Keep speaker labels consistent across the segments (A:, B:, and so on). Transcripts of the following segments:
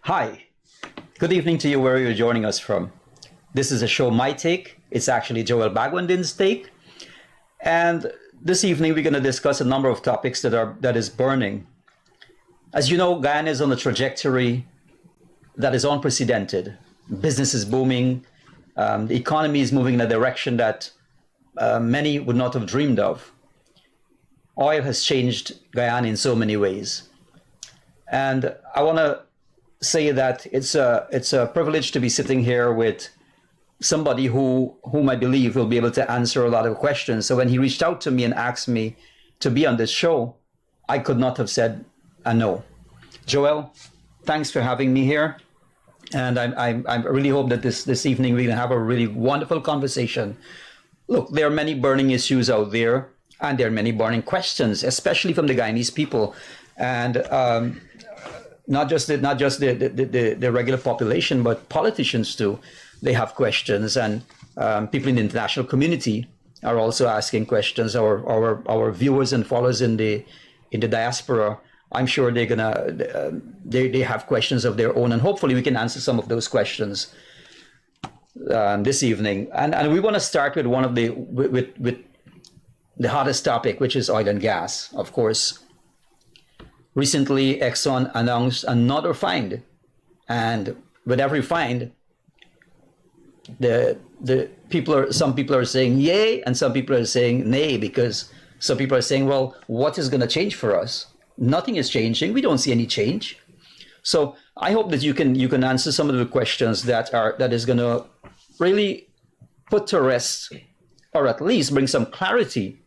A: Hi, good evening to you wherever you're joining us from. This is a show, My Take. It's actually Joel Bhagwandin's take. And this evening we're going to discuss a number of topics that is burning. As you know, Guyana is on a trajectory that is unprecedented. Business is booming. The economy is moving in a direction that many would not have dreamed of. Oil has changed Guyana in so many ways. And I want to say that it's a privilege to be sitting here with somebody whom I believe will be able to answer a lot of questions. So when he reached out to me and asked me to be on this show, I could not have said a no. Joel, thanks for having me here. And I really hope that this evening we can have a really wonderful conversation. Look, there are many burning issues out there, and there are many burning questions, especially from the Guyanese people. And not just the regular population, but politicians too. They have questions, and people in the international community are also asking questions. Our viewers and followers in the diaspora, I'm sure they're gonna they have questions of their own, and hopefully we can answer some of those questions this evening. And we want to start with one of with the hottest topic, which is oil and gas, of course. Recently, Exxon announced another find, and with every find, some people are saying yay, and some people are saying nay, because some people are saying, well, what is going to change for us? Nothing is changing. We don't see any change. So I hope that you can answer some of the questions that is going to really put to rest, or at least bring some clarity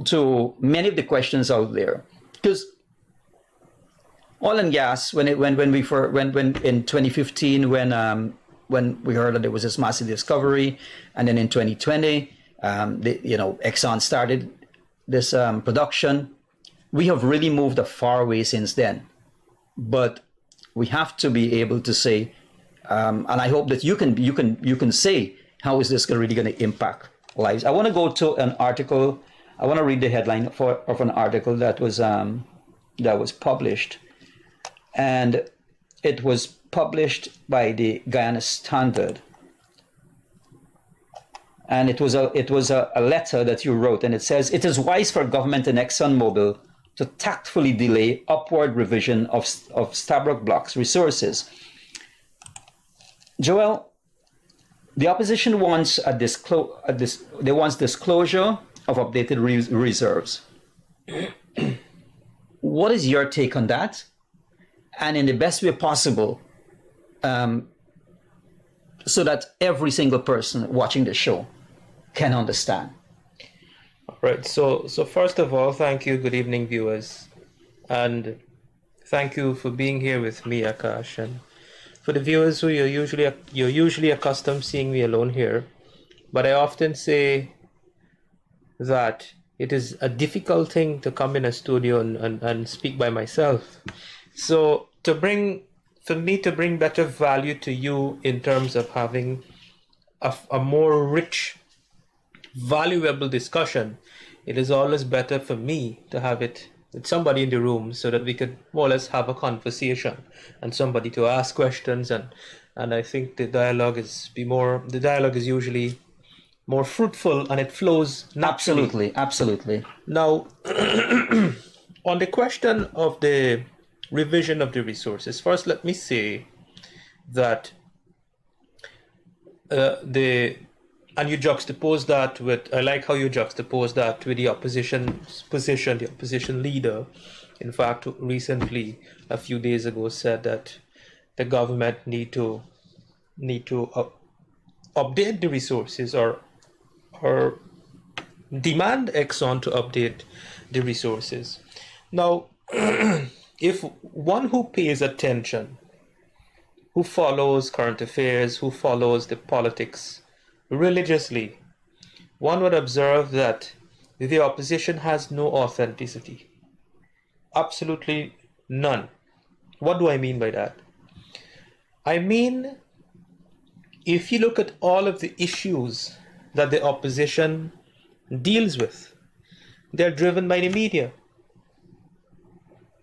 A: to many of the questions out there. Because oil and gas, when in 2015, when we heard that there was this massive discovery, and then in 2020, Exxon started this production. We have really moved a far way since then, but we have to be able to say, and I hope that you can say, how is this really going to impact lives? I want to go to an article. I want to read the headline of an article that was published. And it was published by the Guyana Standard. And it was a letter that you wrote, and it says, it is wise for government and ExxonMobil to tactfully delay upward revision of Stabroek Block's resources. Joel, the opposition wants disclosure of updated reserves. What is your take on that? And in the best way possible, so that every single person watching the show can understand.
B: All right. So first of all, thank you. Good evening, viewers, and thank you for being here with me, Akash. And for the viewers who you're usually accustomed seeing me alone here, but I often say that it is a difficult thing to come in a studio and speak by myself. So for me to bring better value to you in terms of having a more rich, valuable discussion, it is always better for me to have it with somebody in the room, so that we could more or less have a conversation and somebody to ask questions, and I think the dialogue is usually more fruitful, and it flows naturally.
A: Absolutely.
B: Now, on the question of the revision of the resources, first let me say that and you juxtapose that with, I like how you juxtapose that with the opposition's position. The opposition leader, in fact, recently, a few days ago, said that the government need to update the resources, or demand Exxon to update the resources. Now, if one who pays attention, who follows current affairs, who follows the politics religiously, one would observe that the opposition has no authenticity. Absolutely none. What do I mean by that? I mean, if you look at all of the issues that the opposition deals with, they're driven by the media.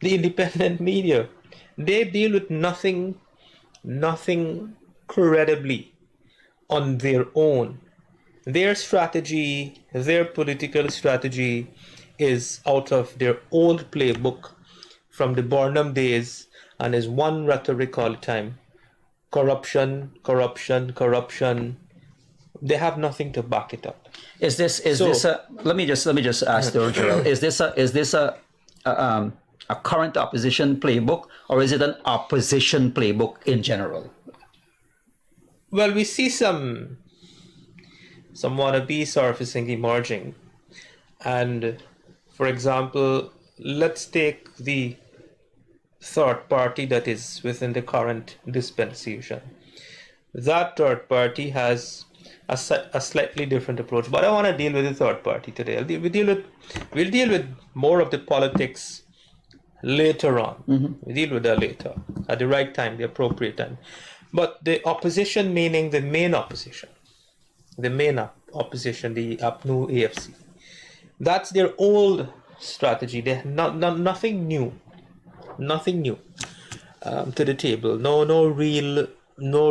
B: The independent media. They deal with nothing nothing credibly on their own. Their strategy, their political strategy is out of their old playbook from the Barnum days and is one rhetoric all the time. Corruption, corruption, corruption. They have nothing to back it up.
A: Is this a? Let me just ask the Joel. Is this a current opposition playbook, or is it an opposition playbook in general?
B: Well, we see some wannabe surfacing emerging, and for example, let's take the third party that is within the current dispensation. That third party has a slightly different approach, but I want to deal with the third party today. We'll deal with more of the politics later on. We'll deal with that later at the right time, the appropriate time. But the opposition, meaning the main opposition, the APNU AFC, that's their old strategy. They nothing new to the table.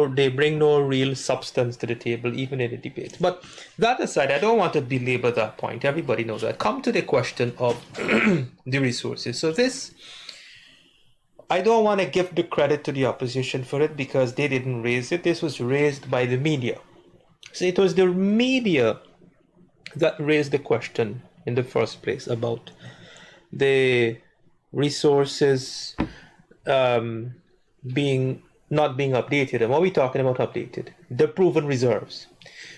B: They bring no real substance to the table, even in the debate. But that aside, I don't want to belabor that point. Everybody knows that. Come to the question of the resources. So this, I don't want to give the credit to the opposition for it because they didn't raise it. This was raised by the media. So it was the media that raised the question in the first place about the resources not being updated. And what are we talking about updated? The proven reserves.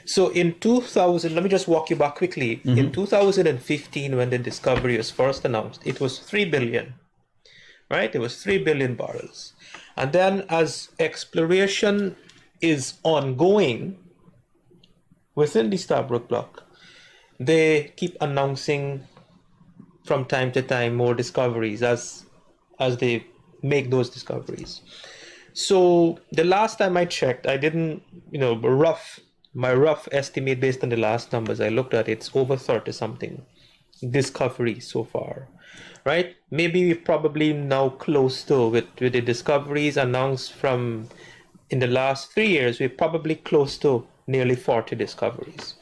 B: So in 2000, let me just walk you back quickly. In 2015, when the discovery was first announced, it was 3 billion, right? It was 3 billion barrels. And then as exploration is ongoing within the Stabroek Block, they keep announcing from time to time more discoveries as they make those discoveries. So the last time I checked, I didn't, my rough estimate based on the last numbers I looked at, it's over 30 something discoveries so far, right? Maybe we're probably now close to, with the discoveries announced from in the last 3 years, we're probably close to nearly 40 discoveries.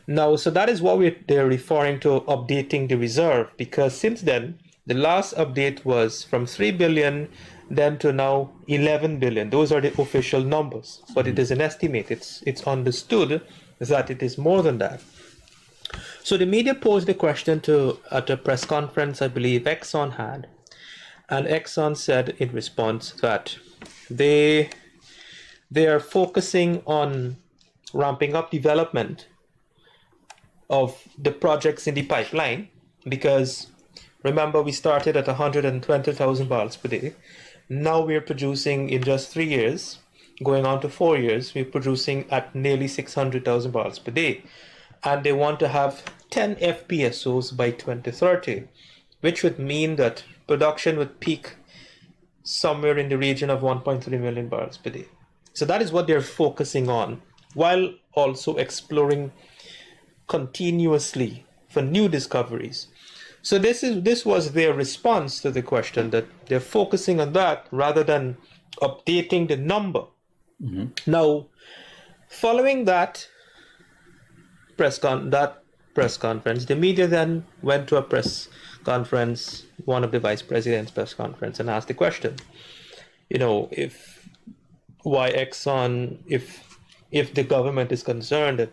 B: Now, so that is what they're referring to updating the reserve, because since then, the last update was from 3 billion then to now 11 billion. Those are the official numbers, but it is an estimate. It's understood that it is more than that. So the media posed the question at a press conference, I believe Exxon had, and Exxon said in response that they are focusing on ramping up development of the projects in the pipeline, because remember we started at 120,000 barrels per day. Now we're producing in just 3 years, going on to 4 years, we're producing at nearly 600,000 barrels per day. And they want to have 10 FPSOs by 2030, which would mean that production would peak somewhere in the region of 1.3 million barrels per day. So that is what they're focusing on, while also exploring continuously for new discoveries. So this was their response to the question, that they're focusing on that rather than updating the number. Now, following that press conference, the media then went to a press conference, one of the vice president's press conference, and asked the question, why Exxon, if the government is concerned that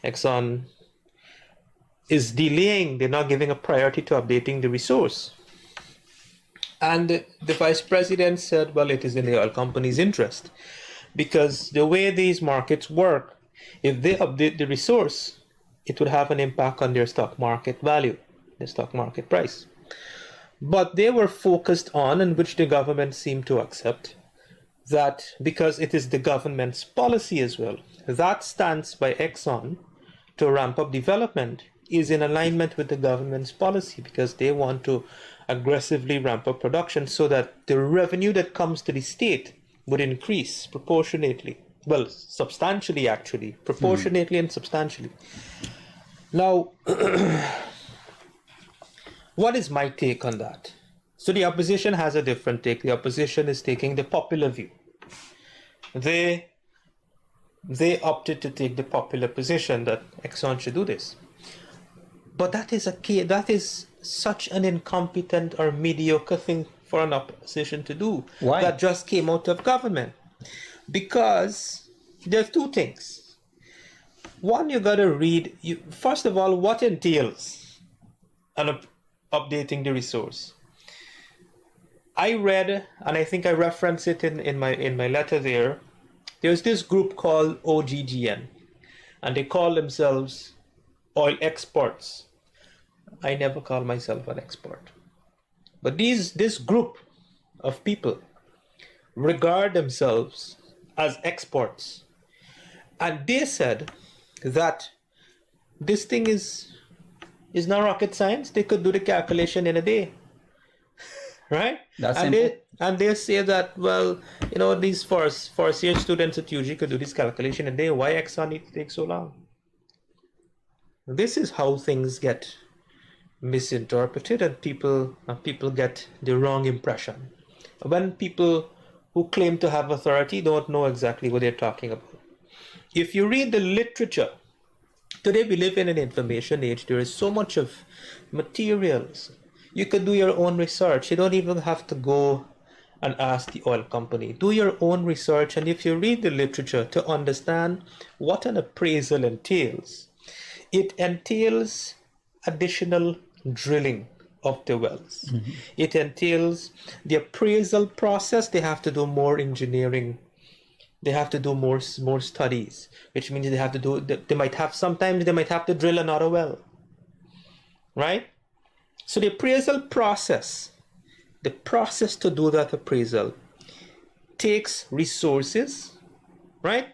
B: Exxon is delaying, they're not giving a priority to updating the resource. And the vice president said, well, it is in the oil company's interest, because the way these markets work, if they update the resource, it would have an impact on their stock market value, the stock market price. But they were focused on, and which the government seemed to accept, that because it is the government's policy as well, that stance by Exxon to ramp up development is in alignment with the government's policy, because they want to aggressively ramp up production so that the revenue that comes to the state would increase proportionately. Well, substantially, actually. Proportionately and substantially. Now, what is my take on that? So the opposition has a different take. The opposition is taking the popular view. they opted to take the popular position that Exxon should do this. But that is such an incompetent or mediocre thing for an opposition to do.
A: Why?
B: That just came out of government. Because there's two things. One, you got to read, first of all, what entails updating the resource. I read, and I think I reference it in my letter there. There's this group called OGGN, and they call themselves oil experts. I never call myself an expert. But this group of people regard themselves as experts. And they said that this thing is not rocket science. They could do the calculation in a day. Right?
A: That's
B: and
A: simple.
B: they say that, well, these first year students at UG could do this calculation in a day. Why Exxon need to take so long? This is how things get misinterpreted, and people get the wrong impression when people who claim to have authority don't know exactly what they're talking about. If you read the literature, today we live in an information age. There is so much of materials. You could do your own research. You don't even have to go and ask the oil company. Do your own research, and if you read the literature to understand what an appraisal entails, it entails additional drilling of the wells. Mm-hmm. It entails the appraisal process. They have to do more engineering. They have to do more studies, which means they have to do. They might have to drill another well, right? So the appraisal process, the process to do that appraisal, takes resources, right?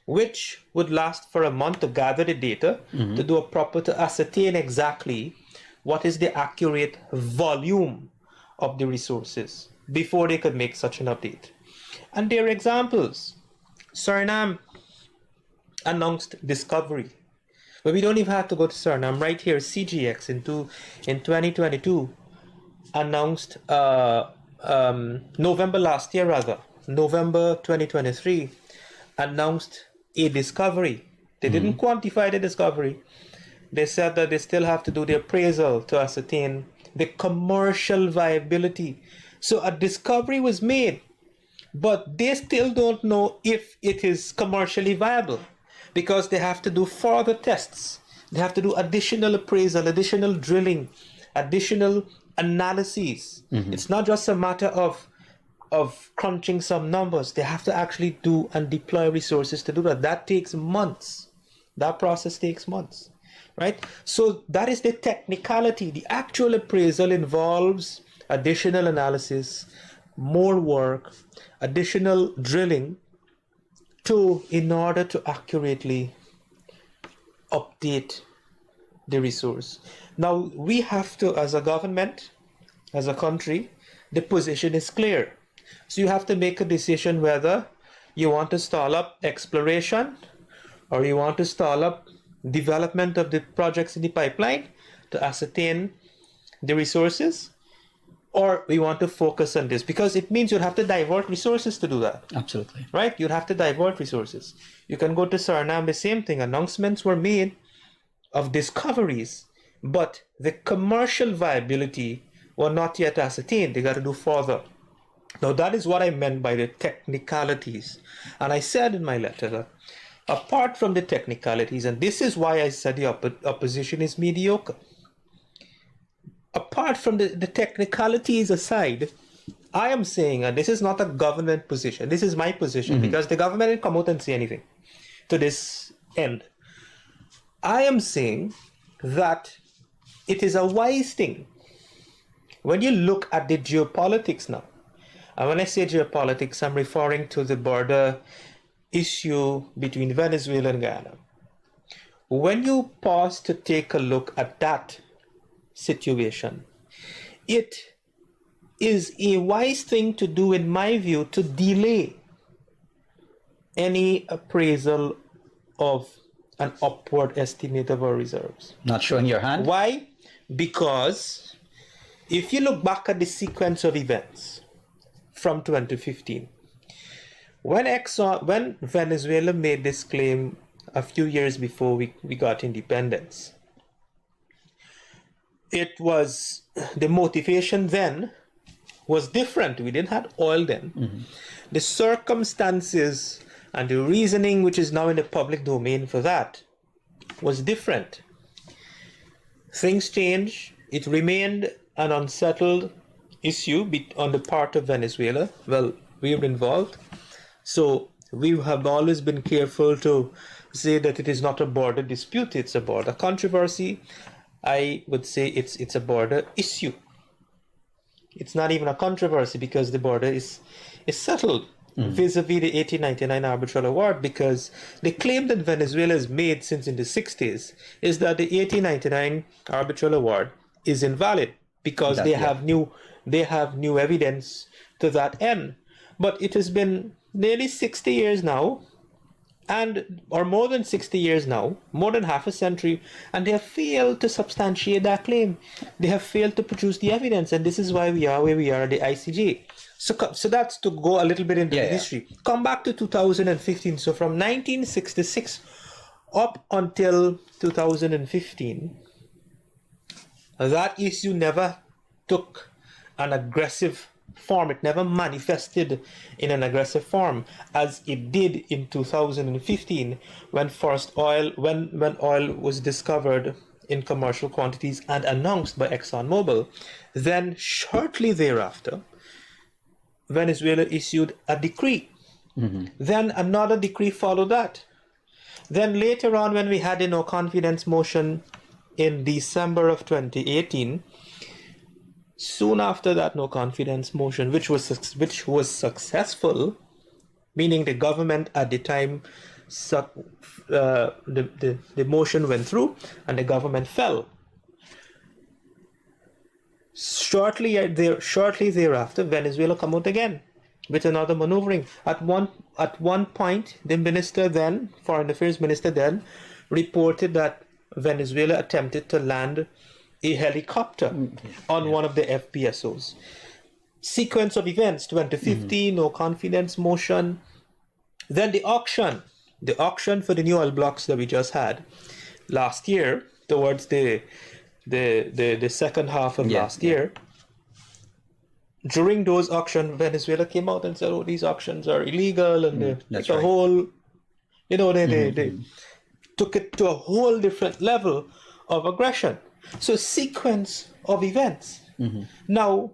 B: Which would last for a month to gather the data, mm-hmm. to ascertain exactly what is the accurate volume of the resources before they could make such an update. And there are examples. Suriname announced discovery, but we don't even have to go to Suriname. Right here, CGX in 2022 announced November 2023 announced a discovery. They didn't quantify the discovery. They said that they still have to do the appraisal to ascertain the commercial viability. So a discovery was made, but they still don't know if it is commercially viable, because they have to do further tests. They have to do additional appraisal, additional drilling, additional analyses. Mm-hmm. It's not just a matter of crunching some numbers. They have to actually do and deploy resources to do that. That takes months. That process takes months, right? So that is the technicality. The actual appraisal involves additional analysis, more work, additional drilling in order to accurately update the resource. Now, we have to, as a government, as a country, the position is clear. So you have to make a decision whether you want to stall up exploration or you want to stall up development of the projects in the pipeline to ascertain the resources, or we want to focus on this, because it means you'd have to divert resources to do that.
A: Absolutely.
B: Right? You'd have to divert resources. You can go to Suriname, the same thing. Announcements were made of discoveries, but the commercial viability were not yet ascertained. They got to do further. Now, that is what I meant by the technicalities. And I said in my letter that apart from the technicalities, and this is why I said the opposition is mediocre, apart from the technicalities aside, I am saying, and this is not a government position, this is my position, because the government didn't come out and say anything to this end. I am saying that it is a wise thing when you look at the geopolitics now. And when I say geopolitics, I'm referring to the border issue between Venezuela and Guyana. When you pause to take a look at that situation, it is a wise thing to do, in my view, to delay any appraisal of an upward estimate of our reserves.
A: Not showing your hand?
B: Why? Because if you look back at the sequence of events from 2015, when Venezuela made this claim a few years before we got independence, it was the motivation then was different. We didn't have oil then.
A: Mm-hmm.
B: The circumstances and the reasoning, which is now in the public domain for that, was different. Things changed. It remained an unsettled issue on the part of Venezuela. Well, we were involved. So we have always been careful to say that it is not a border dispute, it's a border controversy. I would say it's a border issue. It's not even a controversy because the border is settled vis-a-vis the 1899 arbitral award, because the claim that Venezuela has made since in the 60s is that the 1899 arbitral award is invalid because they have new evidence to that end. But it has been nearly 60 years now, or more than 60 years now, more than half a century, and they have failed to substantiate that claim. They have failed to produce the evidence, and this is why we are where we are at the ICJ. So that's to go a little bit into the history. Come back to 2015. So from 1966 up until 2015, that issue never took an aggressive form. It never manifested in an aggressive form as it did in 2015 when oil was discovered in commercial quantities and announced by ExxonMobil. Then shortly thereafter, Venezuela issued a decree. Mm-hmm. Then another decree followed that. Then later on, when we had a no confidence motion in December of 2018, soon after that no confidence motion, which was successful, meaning the government at the time, the motion went through and the government fell. Shortly thereafter, Venezuela come out again with another maneuvering. At one point, the foreign affairs minister then, reported that Venezuela attempted to land a helicopter on one of the FPSOs. Sequence of events: 2015, no confidence motion. Then the auction for the new oil blocks that we just had last year, towards the second half of last year. During those auctions, Venezuela came out and said, "Oh, these auctions are illegal," and they took it to a whole different level of aggression. So sequence of events. Mm-hmm. Now,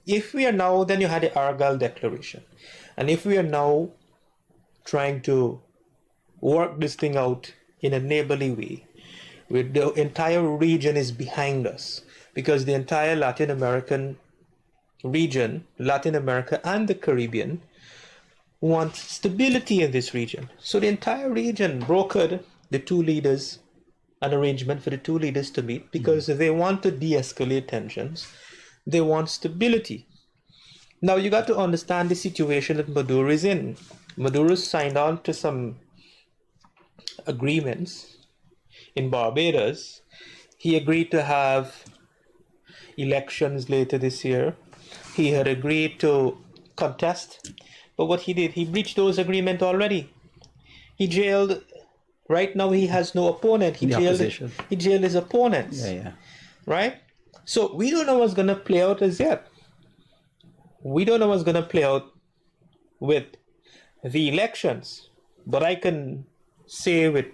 B: then you had the Argyle Declaration. And if we are now trying to work this thing out in a neighborly way, where the entire region is behind us, because the entire Latin American region, Latin America and the Caribbean, want stability in this region. So the entire region brokered an arrangement for the two leaders to meet because they want to de-escalate tensions. They want stability. Now you got to understand the situation that Maduro is in. Maduro signed on to some agreements in Barbados. He agreed to have elections later this year. He had agreed to contest, but what he did, he breached those agreements already. He jailed. Right now, he has no opponent. He jailed his opponents. Right? So we don't know what's going to play out as yet. We don't know what's going to play out with the elections. But I can say with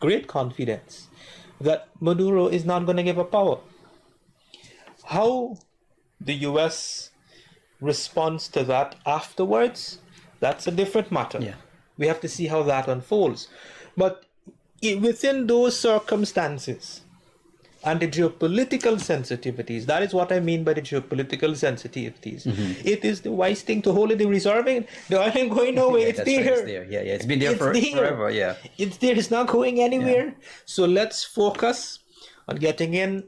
B: great confidence that Maduro is not going to give up power. How the U.S. responds to that afterwards, that's a different matter. Yeah. We have to see how that unfolds. But within those circumstances and the geopolitical sensitivities, that is what I mean by the geopolitical sensitivities. Mm-hmm. It is the wise thing to hold it in reserving. The oil ain't going nowhere. It's there.
A: Right, it's there. Yeah, it's been there forever. Yeah,
B: it's there. It's not going anywhere. Yeah. So let's focus on getting in,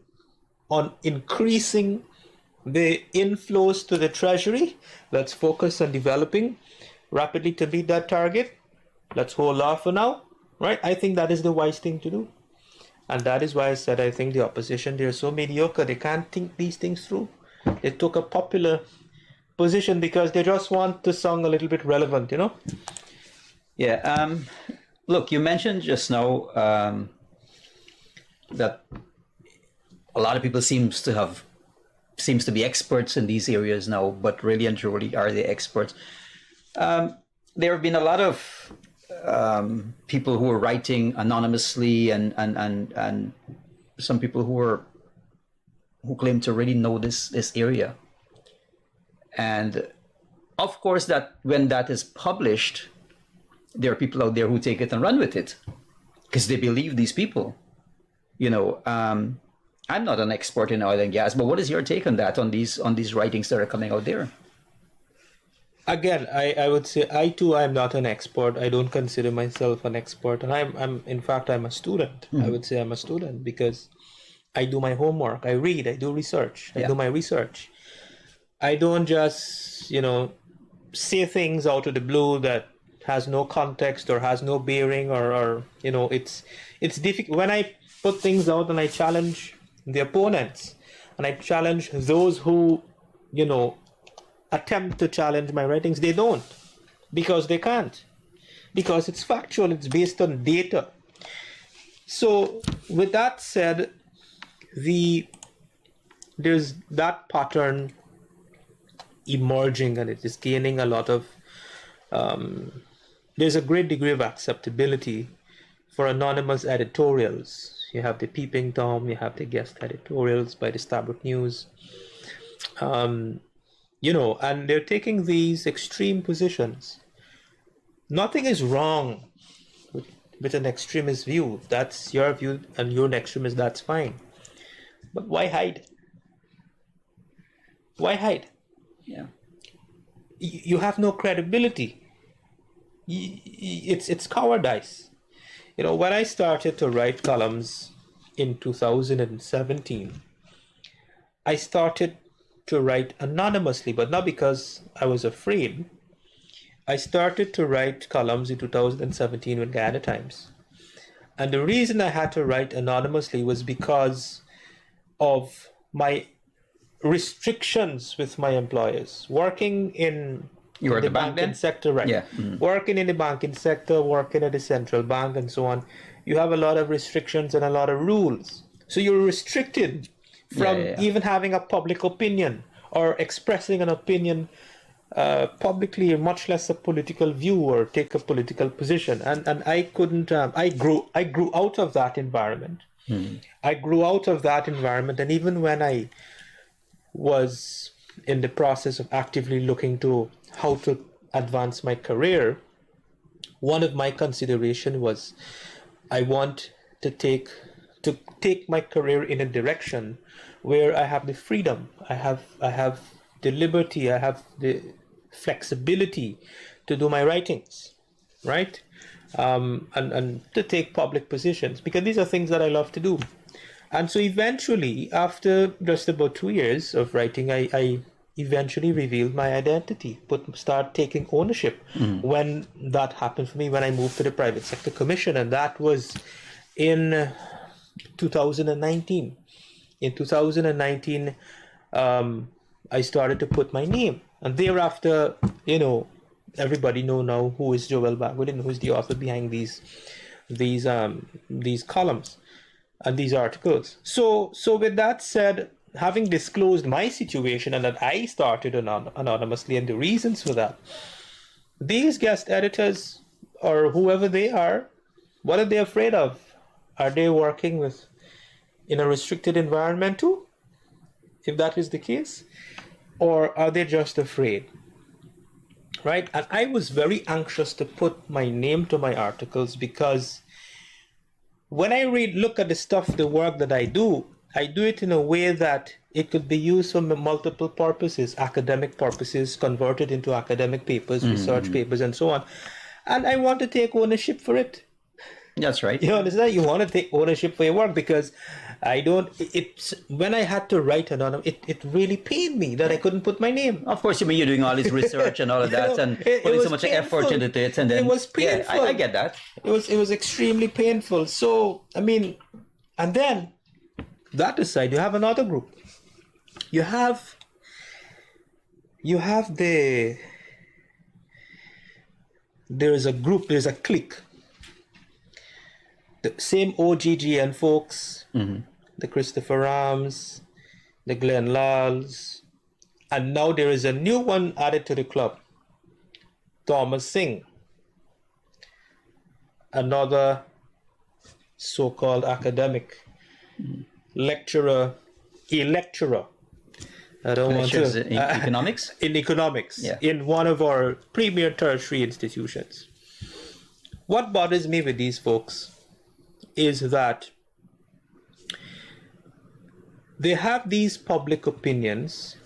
B: on increasing the inflows to the treasury. Let's focus on developing rapidly to meet that target. Let's hold off for now. Right? I think that is the wise thing to do. And that is why I said I think the opposition, they're so mediocre, they can't think these things through. They took a popular position because they just want to sound a little bit relevant,
A: Yeah. Look, you mentioned just now that a lot of people seems to be experts in these areas now, but really and truly, are they experts? There have been a lot of people who are writing anonymously, and some people who claim to really know this area. And of course, that when that is published, there are people out there who take it and run with it because they believe these people. I'm not an expert in oil and gas, but what is your take on that, on these writings that are coming out there?
B: Again, I would say I'm not an expert. I don't consider myself an expert, and I'm in fact I'm a student. I would say I'm a student because I do my homework. I read. I do research. I do my research. I don't just say things out of the blue that has no context or has no bearing or it's difficult when I put things out and I challenge the opponents and I challenge those who attempt to challenge my writings. They don't, because they can't, because it's factual, it's based on data. So with that said, there's that pattern emerging, and it is gaining a lot of there's a great degree of acceptability for anonymous editorials. You have the Peeping Tom, you have the guest editorials by the Starbuck News, and they're taking these extreme positions. Nothing is wrong with an extremist view. If that's your view and you're an extremist, that's fine. But why hide? Why hide?
A: Yeah.
B: You have no credibility. It's cowardice. When I started to write columns in 2017, I started to write anonymously, but not because I was afraid. I started to write columns in 2017 with Guyana Times. And the reason I had to write anonymously was because of my restrictions with my employers. Working in
A: You were at
B: the
A: the bank
B: banking
A: then?
B: sector, right?
A: Yeah. Mm-hmm.
B: Working in the banking sector, working at the central bank and so on, you have a lot of restrictions and a lot of rules. So you're restricted from even having a public opinion or expressing an opinion publicly, much less a political view or take a political position. And I couldn't. I grew out of that environment. Mm-hmm. I grew out of that environment, and even when I was in the process of actively looking to how to advance my career, one of my consideration was I want to take my career in a direction where I have the freedom, I have the liberty, I have the flexibility to do my writings, right? And to take public positions, because these are things that I love to do. And so eventually, after just about 2 years of writing, I eventually revealed my identity, start taking ownership. Mm-hmm. When that happened for me, when I moved to the Private Sector Commission, and that was in 2019. In 2019, I started to put my name, and thereafter, everybody know now who is Joel Bhagwandin, who is the author behind these columns and these articles. So with that said, having disclosed my situation and that I started anonymously and the reasons for that, these guest editors or whoever they are, what are they afraid of? Are they working in a restricted environment too, if that is the case? Or are they just afraid? Right? And I was very anxious to put my name to my articles, because when I look at the work that I do it in a way that it could be used for multiple purposes, academic purposes, converted into academic papers, research papers, and so on. And I want to take ownership for it.
A: That's right.
B: You understand? You want to take ownership for your work, because when I had to write anonymous, it really pained me that I couldn't put my name.
A: Of course, you're doing all this research and all of that, and putting so much effort into it, and then
B: it was painful.
A: Yeah, I get that.
B: It was extremely painful. So and then that aside, you have another group. You have the there is a group, there's a clique. The same OGGN folks, the Christopher Rams, the Glenn Lalls, and now there is a new one added to the club, Thomas Singh, another so-called academic, lecturer. I don't want to.
A: In economics?
B: In economics,
A: Yeah.
B: in one of our premier tertiary institutions. What bothers me with these folks is that they have these public opinions.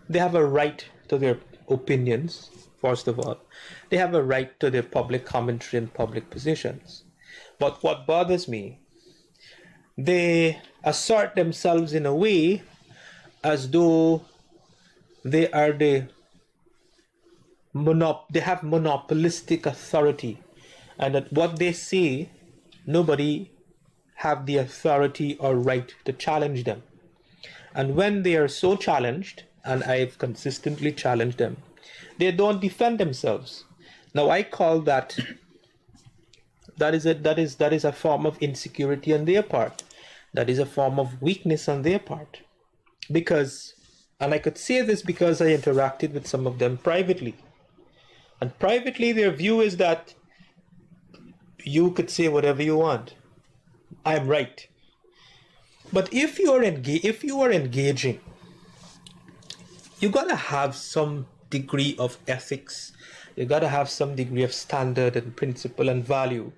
B: They have a right to their opinions, first of all. They have a right to their public commentary and public positions. But what bothers me, they assert themselves in a way as though they are they have monopolistic authority, and that what they say, nobody have the authority or right to challenge them. And when they are so challenged, and I've consistently challenged them, they don't defend themselves. Now I call that is a form of insecurity on their part. That is a form of weakness on their part. Because, and I could say this because I interacted with some of them privately. And privately, their view is that you could say whatever you want. I'm right. But if you are engaging, you gotta have some degree of ethics. You gotta have some degree of standard and principle and value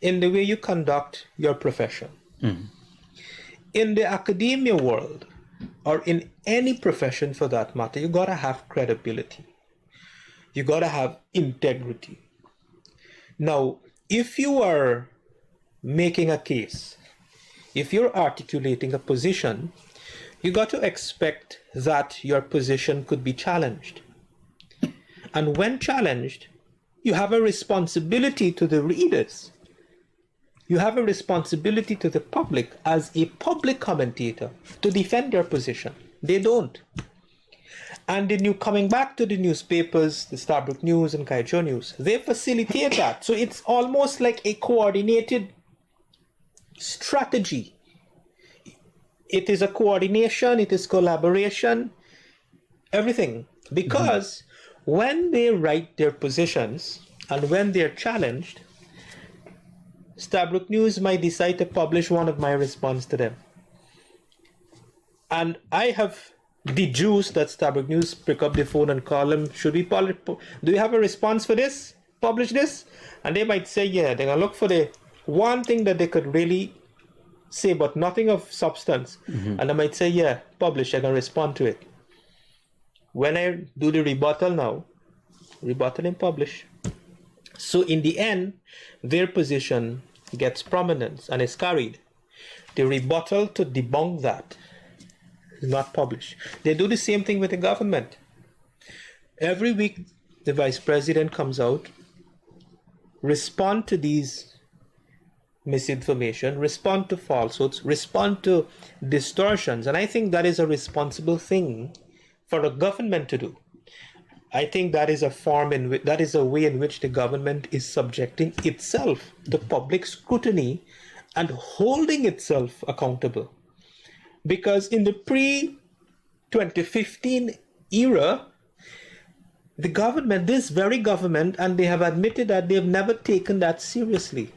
B: in the way you conduct your profession. In the academia world, or in any profession for that matter, you gotta have credibility. You gotta have integrity. Now, if you are making a case, if you're articulating a position, you got to expect that your position could be challenged. And when challenged, you have a responsibility to the readers. You have a responsibility to the public as a public commentator to defend your position. They don't. And then you coming back to the newspapers, the Starbrook News and Kaijo News, they facilitate that. So it's almost like a coordinated strategy. It is a coordination, it is collaboration, everything. Because when they write their positions and when they're challenged, Starbrook News might decide to publish one of my response to them. And I have deduced that Starbrook News pick up the phone and call them, do you have a response for this? Publish this? And they might say, yeah, they're going to look for the one thing that they could really say, but nothing of substance. And I might say, yeah, publish, I can respond to it. When I do the rebuttal now, rebuttal and publish. So in the end, their position gets prominence and is carried. The rebuttal to debunk that is not published. They do the same thing with the government. Every week, the vice president comes out, respond to these misinformation, respond to falsehoods, respond to distortions. And I think that is a responsible thing for a government to do. I think that is a way in which the government is subjecting itself to public scrutiny and holding itself accountable. Because in the pre-2015 era, the government, this very government, and they have admitted that they've never taken that seriously.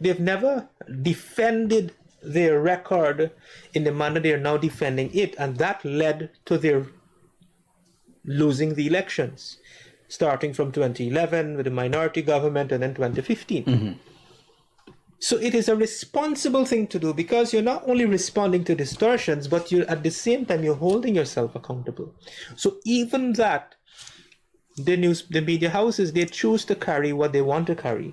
B: They've never defended their record in the manner they are now defending it, and that led to their losing the elections, starting from 2011 with the minority government and then 2015. So it is a responsible thing to do because you're not only responding to distortions, but you're at the same time you're holding yourself accountable. So even that, the media houses, they choose to carry what they want to carry.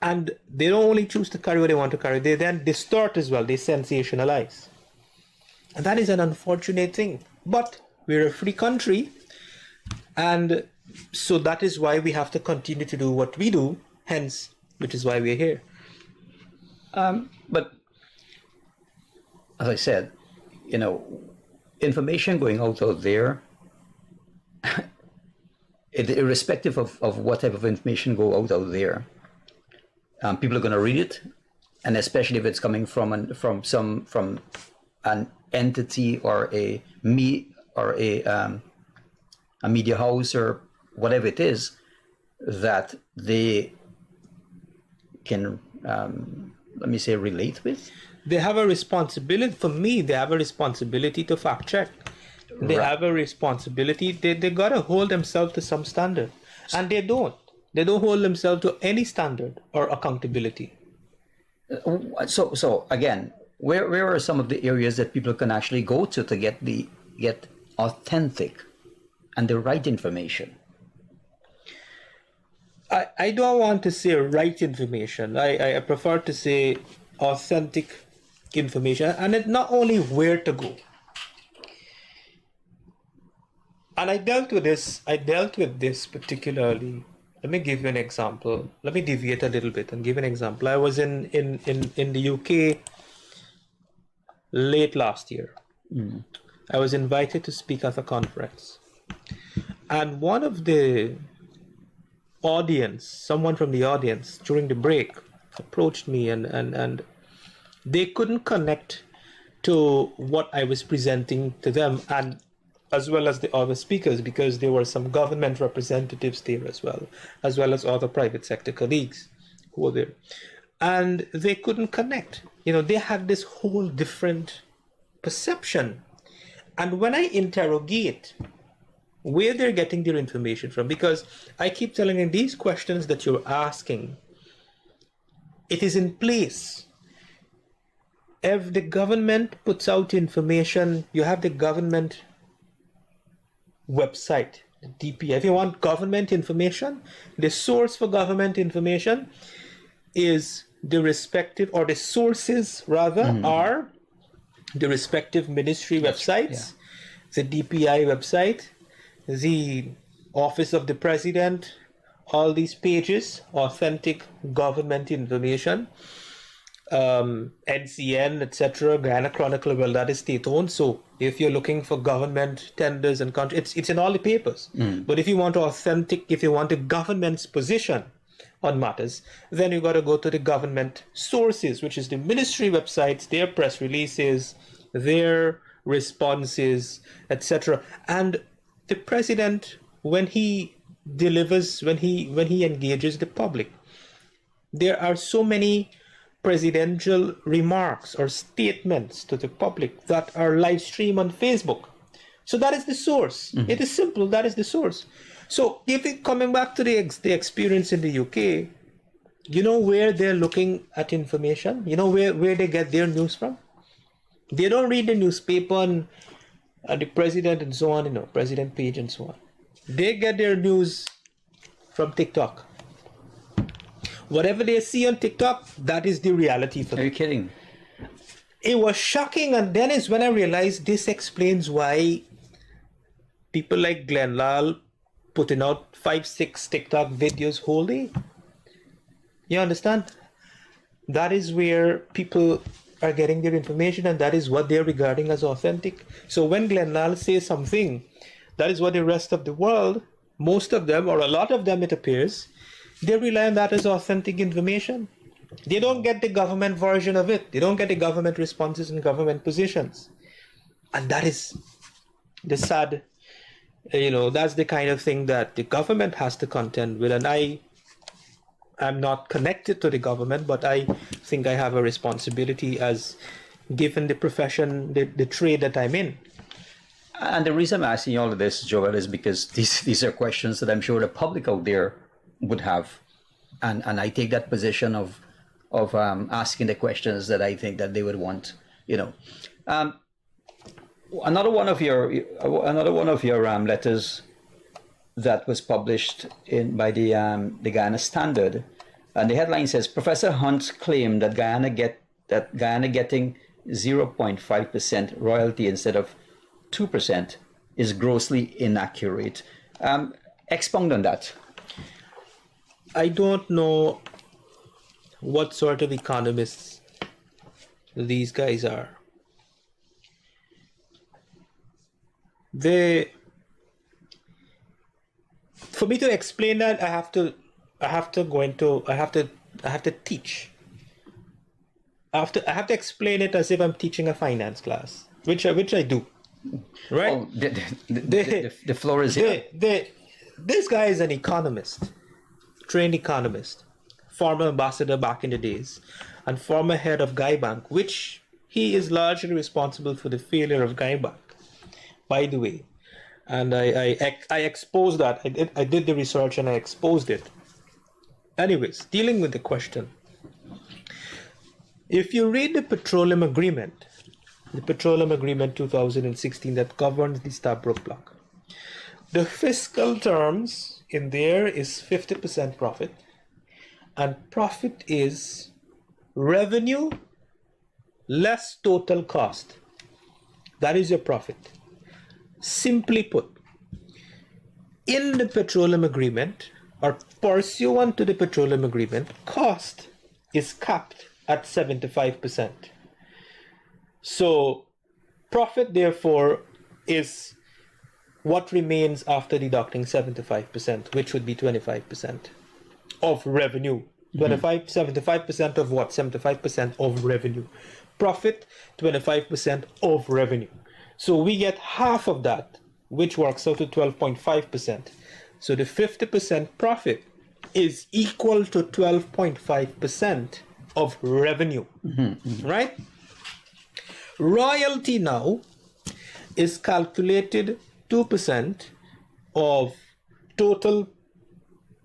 B: And they don't only choose to carry what they want to carry, they then distort as well, they sensationalize. And that is an unfortunate thing. But we're a free country, and so that is why we have to continue to do what we do, hence, which is why we're here.
A: But as I said, information going out there, irrespective of what type of information go out there, people are going to read it, and especially if it's coming from an entity or a media house or whatever it is that they can let me say relate with.
B: They have a responsibility. For me, they have a responsibility to fact check. They have a responsibility. They got to hold themselves to some standard, and they don't hold themselves to any standard or accountability.
A: So again, where are some of the areas that people can actually go to get authentic and the right information?
B: I don't want to say right information. I prefer to say authentic information, and it's not only where to go. And I dealt with this particularly. Let me give you an example. Let me deviate a little bit and give an example. I was in the UK late last year. I was invited to speak at a conference. And one of the audience, someone from the audience during the break approached me and they couldn't connect to what I was presenting to them, and as well as the other speakers, because there were some government representatives there as well as other private sector colleagues who were there. And they couldn't connect. They had this whole different perception. And when I interrogate where they're getting their information from, because I keep telling them these questions that you're asking, it is in place. If the government puts out information, you have the government website, the DPI. If you want government information, the source for government information is the respective, or the sources rather, are the respective ministry websites, the DPI website, the Office of the President, all these pages, authentic government information, NCN, etc., Guyana Chronicle, well, that is state-owned. So if you're looking for government tenders and contracts, it's in all the papers. But if you want the government's position on matters, then you got to go to the government sources, which is the ministry websites, their press releases, their responses, etc. And the president, when he delivers, when he engages the public, there are so many presidential remarks or statements to the public that are live streamed on Facebook. So that is the source. It is simple. That is the source. So coming back to the experience in the UK, where they're looking at information, where they get their news from. They don't read the newspaper and the president and so on, president page and so on. They get their news from TikTok. Whatever they see on TikTok, that is the reality for them.
A: Are you kidding?
B: It was shocking, and then is when I realized this explains why people like Glenn Lal putting out 5-6 TikTok videos whole day. You understand? That is where people are getting their information, and that is what they're regarding as authentic. So when Glenn Lal says something, that is what the rest of the world, most of them, or a lot of them it appears, they rely on that as authentic information. They don't get the government version of it. They don't get the government responses and government positions. And that is the sad, that's the kind of thing that the government has to contend with. And I'm not connected to the government, but I think I have a responsibility as given the profession, the trade that I'm in.
A: And the reason I'm asking you all of this, Joel, is because these are questions that I'm sure the public out there would have, and I take that position of asking the questions that I think that they would want. Another one of your letters that was published by the Guyana Standard, and the headline says Professor Hunt claimed that Guyana getting 0.5% royalty instead of 2% is grossly inaccurate. Expound on that.
B: I don't know what sort of economists these guys are. For me to explain that, I have to teach. I have to explain it as if I'm teaching a finance class, which I do, right?
A: Oh, the floor is here.
B: This guy is an economist, trained economist, former ambassador back in the days, and former head of Guy Bank, which he is largely responsible for the failure of Guy Bank, by the way. And I exposed that. I did the research and I exposed it. Anyways, dealing with the question. If you read the Petroleum Agreement 2016 that governs the Stabroek Block, the fiscal terms in there is 50% profit, and profit is revenue less total cost. That is your profit. Simply put, in the Petroleum Agreement, or pursuant to the Petroleum Agreement, cost is capped at 75%. So profit, therefore, is what remains after deducting 75%, which would be 25% of revenue. 75% of what? 75% of revenue. Profit, 25% of revenue. So we get half of that, which works out to 12.5%. So the 50% profit is equal to 12.5% of revenue, right? Royalty now is calculated 2% of total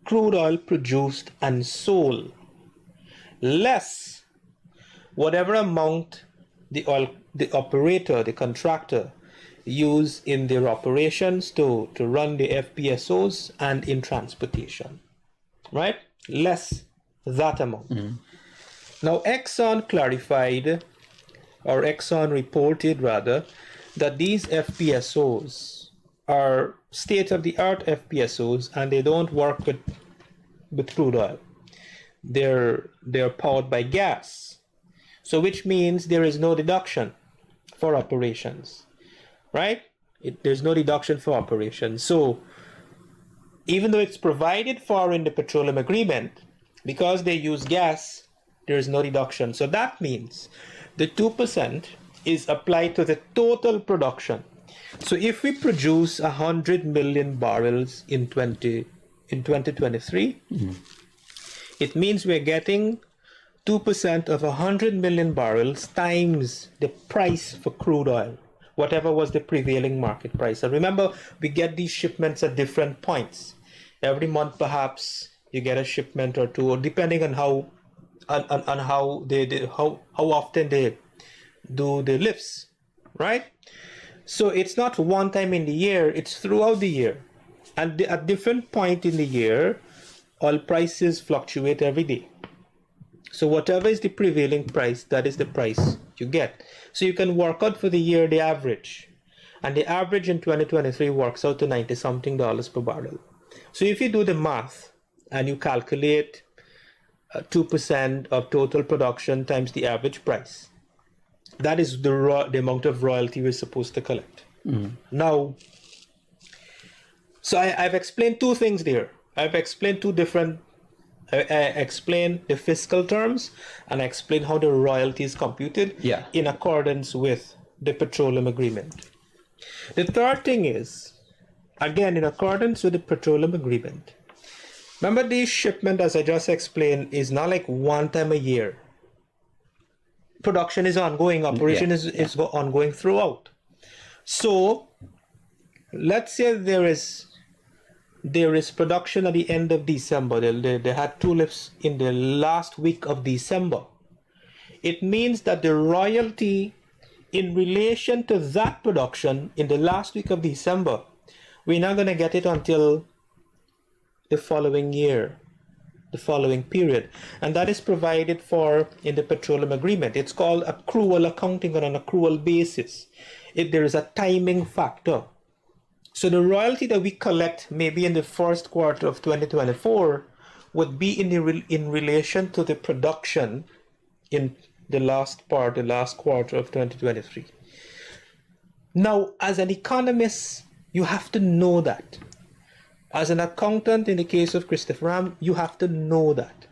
B: crude oil produced and sold, less whatever amount the operator, the contractor, use in their operations to run the FPSOs and in transportation, right? Less that amount. Now, Exxon reported rather, that these FPSOs are state-of-the-art FPSOs and they don't work with crude oil. They're powered by gas. So which means there is no deduction for operations, right? There's no deduction for operations. So even though it's provided for in the Petroleum Agreement, because they use gas, there is no deduction. So that means the 2% is applied to the total production. So if we produce 100 million barrels in 2023, it means we're getting 2% of 100 million barrels times the price for crude oil, whatever was the prevailing market price. And remember, we get these shipments at different points. Every month, perhaps, you get a shipment or two, or depending on how often they do the lifts, right? So it's not one time in the year, it's throughout the year. And at different point in the year, oil prices fluctuate every day. So whatever is the prevailing price, that is the price you get. So you can work out for the year the average. And the average in 2023 works out to $90-something per barrel. So if you do the math and you calculate 2% of total production times the average price, that is the amount of royalty we're supposed to collect. Now, so I've explained two things there. I've explained two different, I explained the fiscal terms and I explained how the royalty is computed in accordance with the Petroleum Agreement. The third thing is, again, in accordance with the Petroleum Agreement, remember this shipment, as I just explained, is not like one time a year. Production is ongoing, operation is ongoing throughout. So let's say there is production at the end of December. They had two lifts in the last week of December. It means that the royalty in relation to that production in the last week of December, we're not going to get it until the following year, the following period. And that is provided for in the Petroleum Agreement. It's called accrual accounting on an accrual basis. There is a timing factor. So the royalty that we collect maybe in the first quarter of 2024 would be in relation to the production in the last quarter of 2023. Now, as an economist, you have to know that. As an accountant, in the case of Christopher Ram, you have to know that.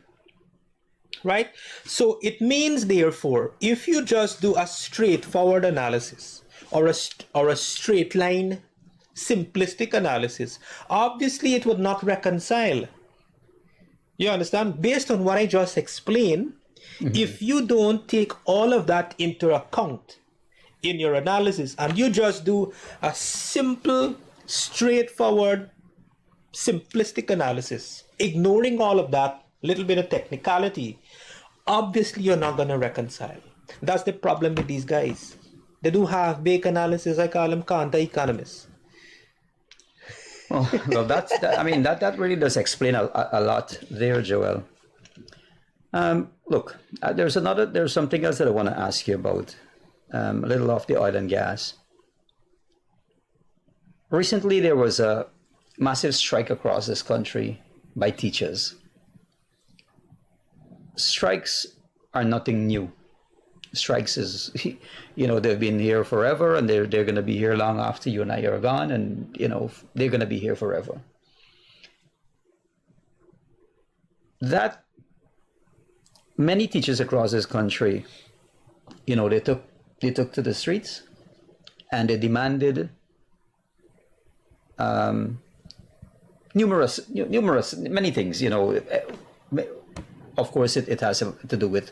B: Right? So it means, therefore, if you just do a straightforward analysis or a straight line, simplistic analysis, obviously it would not reconcile. You understand? Based on what I just explained, if you don't take all of that into account in your analysis and you just do a simple, straightforward, simplistic analysis, ignoring all of that little bit of technicality, obviously you're not going to reconcile. That's the problem with these guys. They do half-baked analysis. I call them counter-economists.
A: Oh, well, that really does explain a lot there, Joel. Look, there's something else that I want to ask you about, a little off the oil and gas. Recently, there was a massive strike across this country by teachers. Strikes are nothing new. Strikes is, they've been here forever, and they're going to be here long after you and I are gone, and, they're going to be here forever. That many teachers across this country, they took to the streets, and they demanded numerous many things. Of course, it has to do with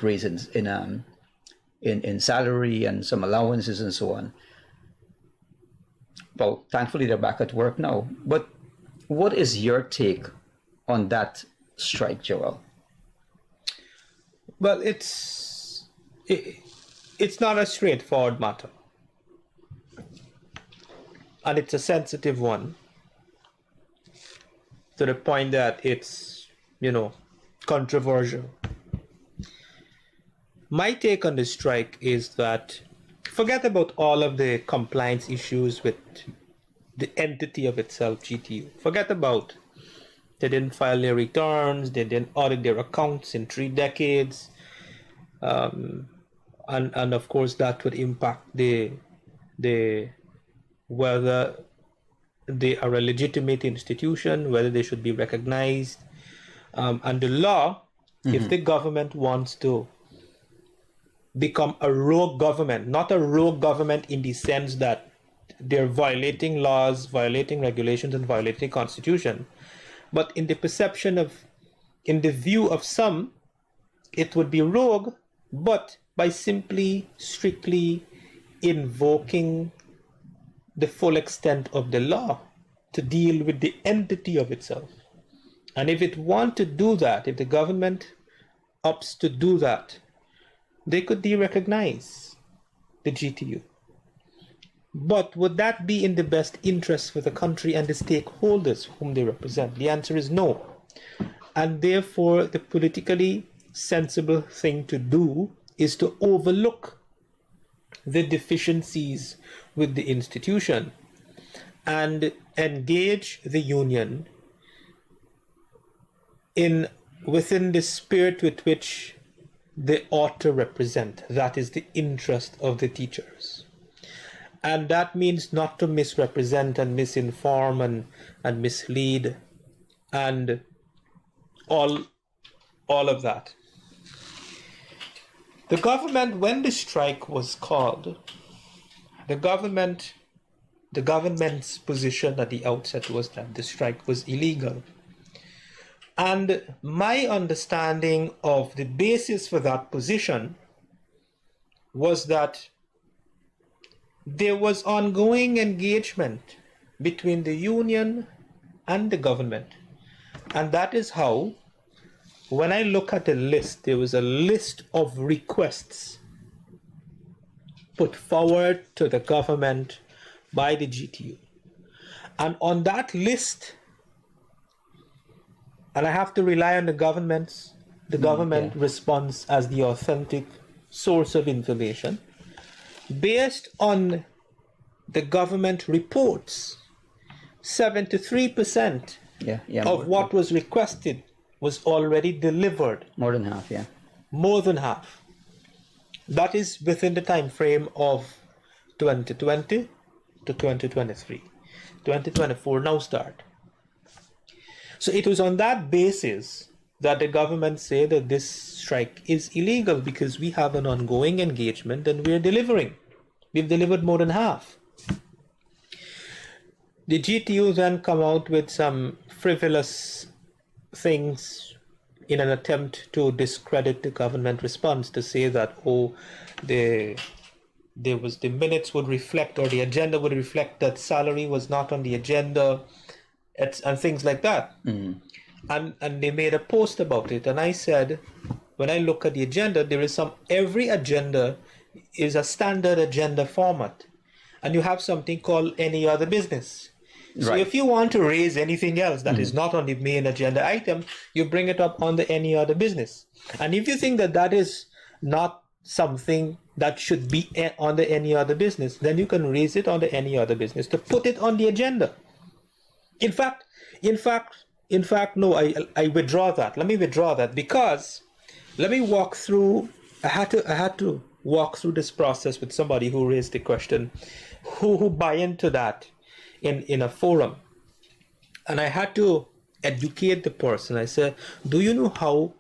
A: reasons in salary and some allowances and so on. Well, thankfully they're back at work now. But what is your take on that strike, Joel?
B: Well, it's not a straightforward matter, and it's a sensitive one, to the point that it's controversial. My take on the strike is that forget about all of the compliance issues with the entity of itself, GTU. Forget about they didn't file their returns, they didn't audit their accounts in 3 decades. And of course that would impact whether they are a legitimate institution, whether they should be recognized. And the law, if the government wants to become a rogue government, not a rogue government in the sense that they're violating laws, violating regulations, and violating the Constitution, but in the view of some, it would be rogue, but by strictly invoking the full extent of the law to deal with the entity of itself. And if it wants to do that, if the government opts to do that, they could de-recognize the GTU. But would that be in the best interest for the country and the stakeholders whom they represent? The answer is no. And therefore, the politically sensible thing to do is to overlook the deficiencies with the institution and engage the union within the spirit with which they ought to represent. That is the interest of the teachers. And that means not to misrepresent and misinform and mislead and all of that. The government, when the strike was called, the government's position at the outset was that the strike was illegal. And my understanding of the basis for that position was that there was ongoing engagement between the union and the government. And that is how, when I look at the list, there was a list of requests put forward to the government by the GTU. And on that list, and I have to rely on the government response as the authentic source of information. Based on the government reports, 73% of what was requested was already delivered.
A: More than half, yeah.
B: More than half. That is within the time frame of 2020 to 2023. 2024 now start. So it was on that basis that the government said that this strike is illegal because we have an ongoing engagement and we're delivering. We've delivered more than half. The GTU then come out with some frivolous things in an attempt to discredit the government response, to say that, the minutes would reflect, or the agenda would reflect, that salary was not on the agenda, and things like that. And they made a post about it. And I said, when I look at the agenda, every agenda is a standard agenda format. And you have something called any other business. So if you want to raise anything else that is not on the main agenda item, you bring it up on the any other business. And if you think that that is not something that should be on the any other business, then you can raise it on the any other business to put it on the agenda. In fact, no, I withdraw that. Let me withdraw that, because let me walk through. I had to walk through this process with somebody who raised the question, who buy into that in a forum, and I had to educate the person. I said, do you know how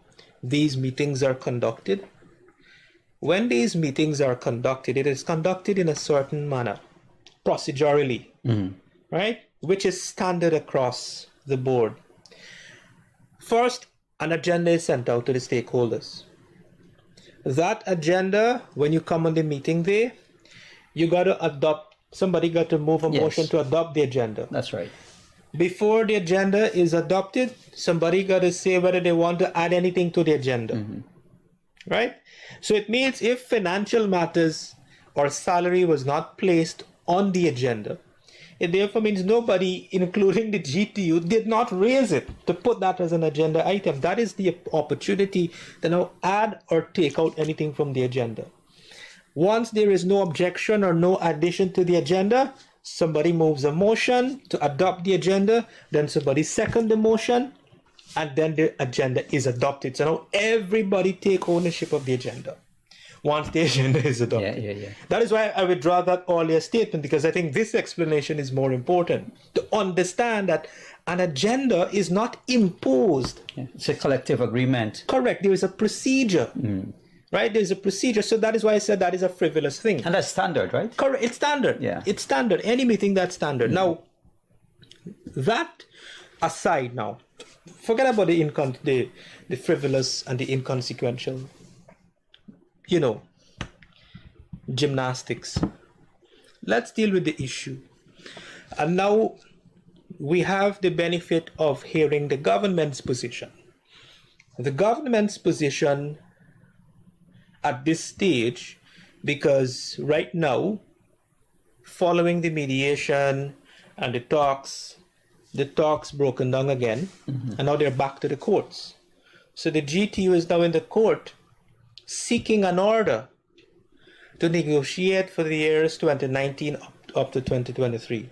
B: these meetings are conducted? When these meetings are conducted, it is conducted in a certain manner, procedurally, right? Which is standard across the board. First, an agenda is sent out to the stakeholders. That agenda, when you come on the meeting day, you got to adopt, somebody got to move a motion to adopt the agenda.
A: That's right.
B: Before the agenda is adopted, somebody got to say whether they want to add anything to the agenda. Right? So it means if financial matters or salary was not placed on the agenda, it therefore means nobody, including the GTU, did not raise it to put that as an agenda item. That is the opportunity to now add or take out anything from the agenda. Once there is no objection or no addition to the agenda, somebody moves a motion to adopt the agenda, then somebody second the motion, and then the agenda is adopted. So now everybody take ownership of the agenda once the agenda is adopted. That is why I withdraw that earlier statement, because I think this explanation is more important, to understand that an agenda is not imposed.
A: It's a collective agreement.
B: Correct. There is a procedure. Right? There's a procedure. So that is why I said that is a frivolous thing.
A: And that's standard, right?
B: Correct. It's standard.
A: Yeah.
B: It's standard. Any meeting, that's standard. Now, that aside now, forget about the frivolous and the inconsequential, gymnastics. Let's deal with the issue. And now we have the benefit of hearing the government's position. The government's position at this stage, because right now, following the mediation and the talks broken down again, and now they're back to the courts. So the GTU is now in the court seeking an order to negotiate for the years 2019 up to 2023.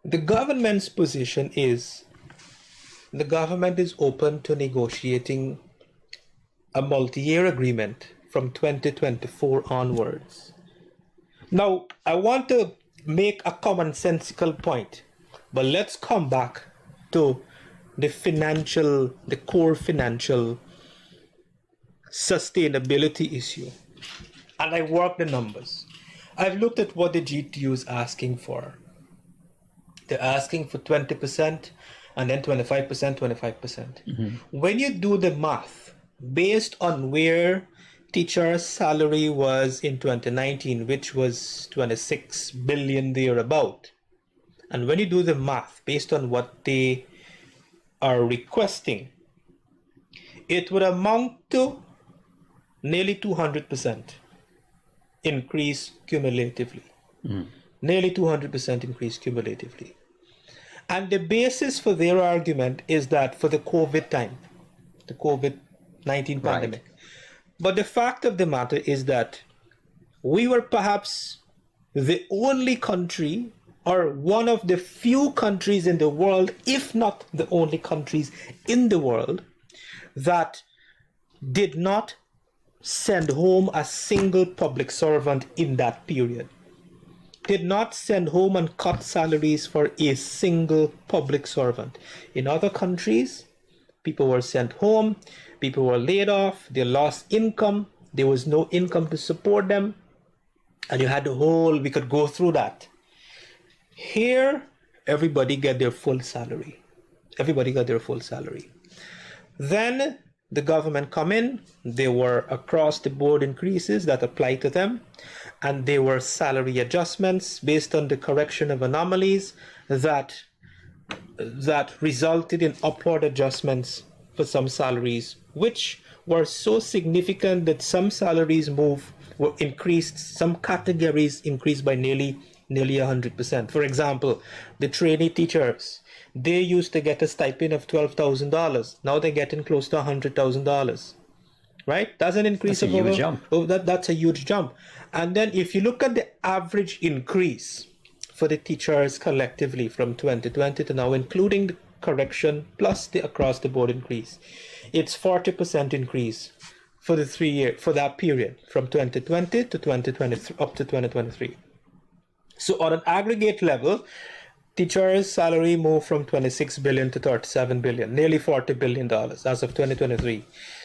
B: The government's position is the government is open to negotiating a multi-year agreement from 2024 onwards. Now, I want to make a commonsensical point, but let's come back to the core financial sustainability issue. And I work the numbers. I've looked at what the GTU is asking for. They're asking for 20% and then 25%, 25%. When you do the math, based on where teachers' salary was in 2019, which was 26 billion thereabout, and when you do the math based on what they are requesting, it would amount to nearly 200% increase cumulatively. Nearly 200% increase cumulatively. And the basis for their argument is that for the COVID time, the COVID-19 pandemic. But the fact of the matter is that we were perhaps the only country, or one of the few countries in the world, if not the only countries in the world, that did not send home a single public servant in that period. did not send home and cut salaries for a single public servant. In other countries, people were sent home, people were laid off, they lost income, there was no income to support them, and you had the whole, we could go through that. Here, everybody get their full salary. Everybody got their full salary. Then the government come in, there were across the board increases that applied to them, and there were salary adjustments based on the correction of anomalies that resulted in upward adjustments for some salaries, which were so significant that some salaries were increased, some categories increased by nearly 100%. For example, the trainee teachers, they used to get a stipend of $12,000. Now they're getting close to $100,000. Right? That's an increase
A: of over, huge jump.
B: That's a huge jump. And then if you look at the average increase for the teachers collectively from 2020 to now, including the correction plus the across the board increase, it's 40% increase for the 3 year for that period from 2020 to 2023 up to 2023. So on an aggregate level, teachers' salary moved from 26 billion to 37 billion, nearly $40 billion as of 2023.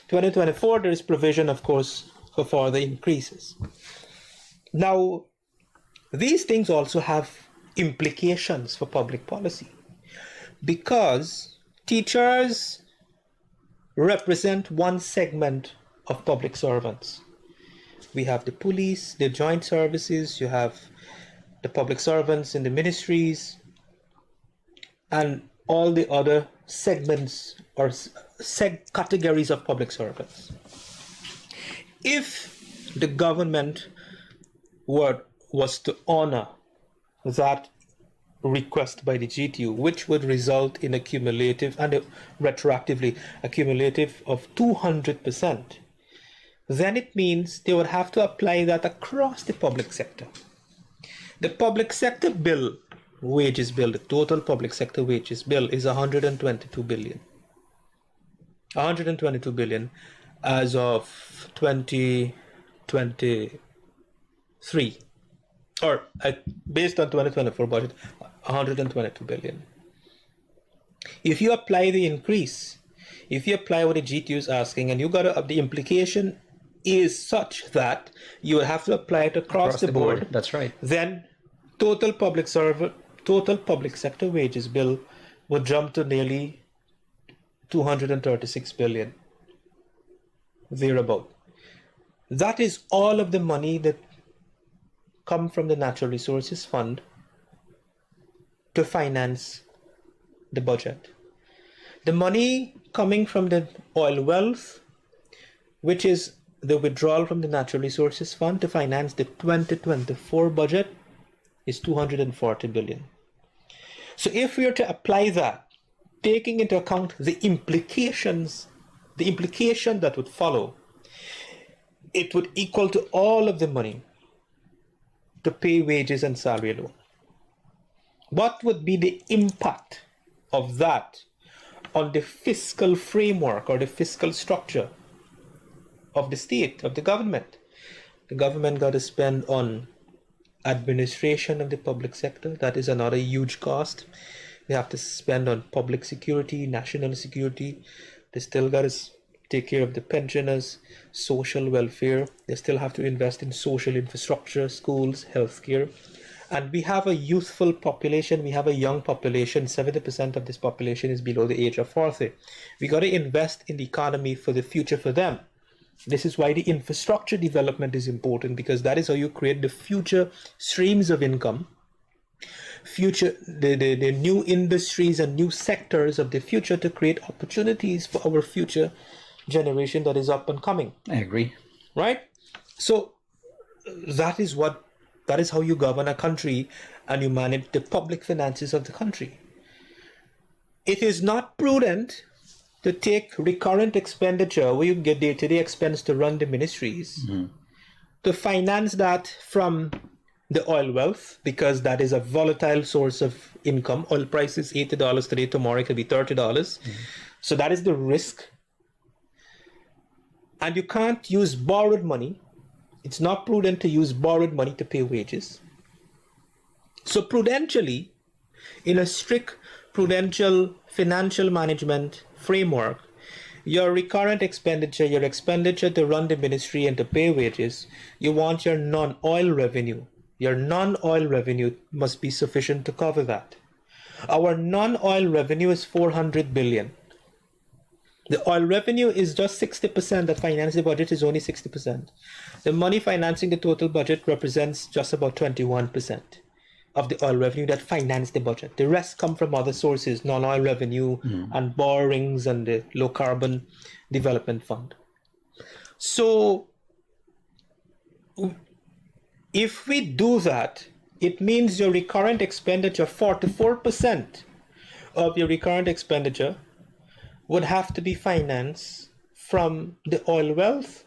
B: 2024, there is provision, of course, for further increases. Now, these things also have implications for public policy because teachers represent one segment of public servants. We have the police, the joint services, you have the public servants in the ministries, and all the other segments or categories of public servants. If the government was to honor that request by the GTU, which would result in a cumulative and retroactively a cumulative of 200%, then it means they would have to apply that across the public sector. The public sector bill, wages bill, the total public sector wages bill is 122 billion. 122 billion as of 2023, or based on 2024 budget, 122 billion. If you apply the increase, if you apply what the GTU is asking, and you got to, the implication is such that you will have to apply it across the board.
A: That's right.
B: Then total public sector wages bill would jump to nearly 236 billion, thereabout. That is all of the money that come from the Natural Resources Fund to finance the budget. The money coming from the oil wealth, which is the withdrawal from the Natural Resources Fund to finance the 2024 budget, is 240 billion. So if we are to apply that, taking into account the implication that would follow, it would equal to all of the money to pay wages and salary alone. What would be the impact of that on the fiscal framework or the fiscal structure of the state, of the government? The government got to spend on administration of the public sector. That is another huge cost. They have to spend on public security, national security. They still got to take care of the pensioners, social welfare. They still have to invest in social infrastructure, schools, healthcare. And we have a youthful population. We have a young population. 70% of this population is below the age of 40. We got to invest in the economy for the future for them. This is why the infrastructure development is important, because that is how you create the future streams of income, the new industries and new sectors of the future to create opportunities for our future generation that is up and coming.
A: I agree.
B: Right? So that is how you govern a country and you manage the public finances of the country. It is not prudent to take recurrent expenditure where you get day-to-day expense to run the ministries, to finance that from the oil wealth, because that is a volatile source of income. Oil price is $80 today, tomorrow it could be $30. So that is the risk. And you can't use borrowed money. It's not prudent to use borrowed money to pay wages. So prudentially, in a strict prudential financial management framework, your recurrent expenditure, your expenditure to run the ministry and to pay wages, you want your non-oil revenue. Your non-oil revenue must be sufficient to cover that. Our non-oil revenue is 400 billion. The oil revenue is just 60%. The finance the budget is only 60%. The money financing the total budget represents just about 21% of the oil revenue that finance the budget. The rest come from other sources, non-oil revenue and borrowings and the low carbon development fund. So if we do that, it means your recurrent expenditure, 44% of your recurrent expenditure would have to be financed from the oil wealth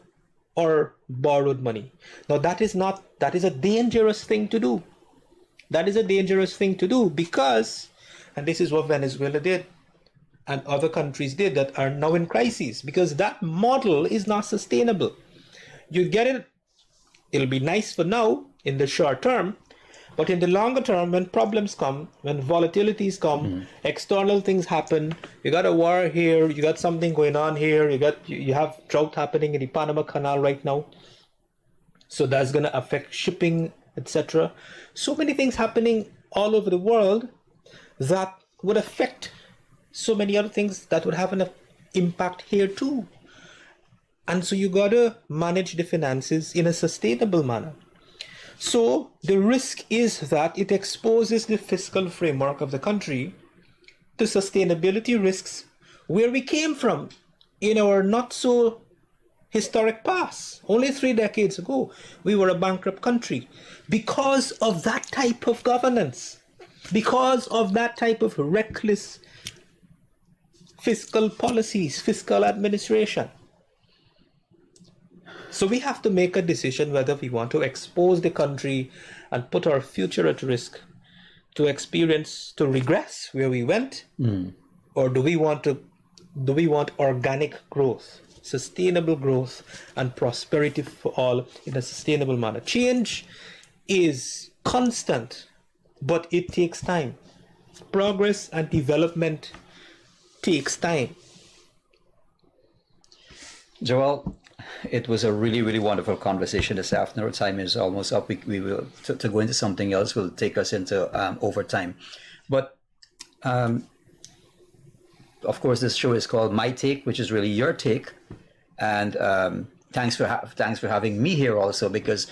B: or borrowed money. Now that is a dangerous thing to do. That is a dangerous thing to do because, and this is what Venezuela did and other countries did that are now in crises, because that model is not sustainable. You get it, it'll be nice for now in the short term, but in the longer term, when problems come, when volatilities come, external things happen, you got a war here, you got something going on here, you have drought happening in the Panama Canal right now. So that's going to affect shipping, etc. So many things happening all over the world that would affect so many other things that would have an impact here too. And so you got to manage the finances in a sustainable manner. So the risk is that it exposes the fiscal framework of the country to sustainability risks where we came from in our not so historic past. Only 3 decades ago, we were a bankrupt country because of that type of governance, because of that type of reckless fiscal policies, fiscal administration. So we have to make a decision whether we want to expose the country and put our future at risk to regress where we went, or do we want organic growth, sustainable growth and prosperity for all in a sustainable manner? Change is constant, but it takes time. Progress and development takes time.
A: Joel, it was a really, really wonderful conversation this afternoon. Our time is almost up. We will to go into something else will take us into overtime. But of course, this show is called My Take, which is really your take. And thanks for having me here also, because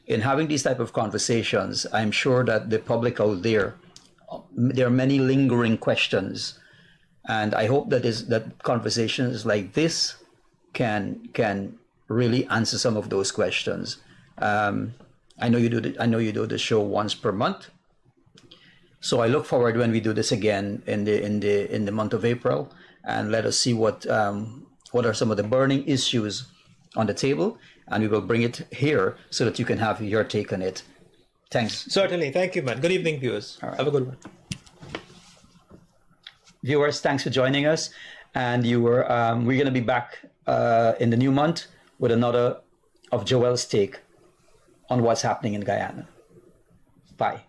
A: in having these type of conversations, I'm sure that the public out there are many lingering questions, and I hope that conversations like this can really answer some of those questions. I know you do the show once per month, so I look forward when we do this again in the month of April, and let us see what are some of the burning issues on the table, and we will bring it here so that you can have your take on it. Thanks.
B: Certainly. Thank you, man. Good evening, viewers.
A: All right.
B: Have a good one.
A: Viewers, thanks for joining us. And we're going to be back in the new month with another of Joel's take on what's happening in Guyana. Bye.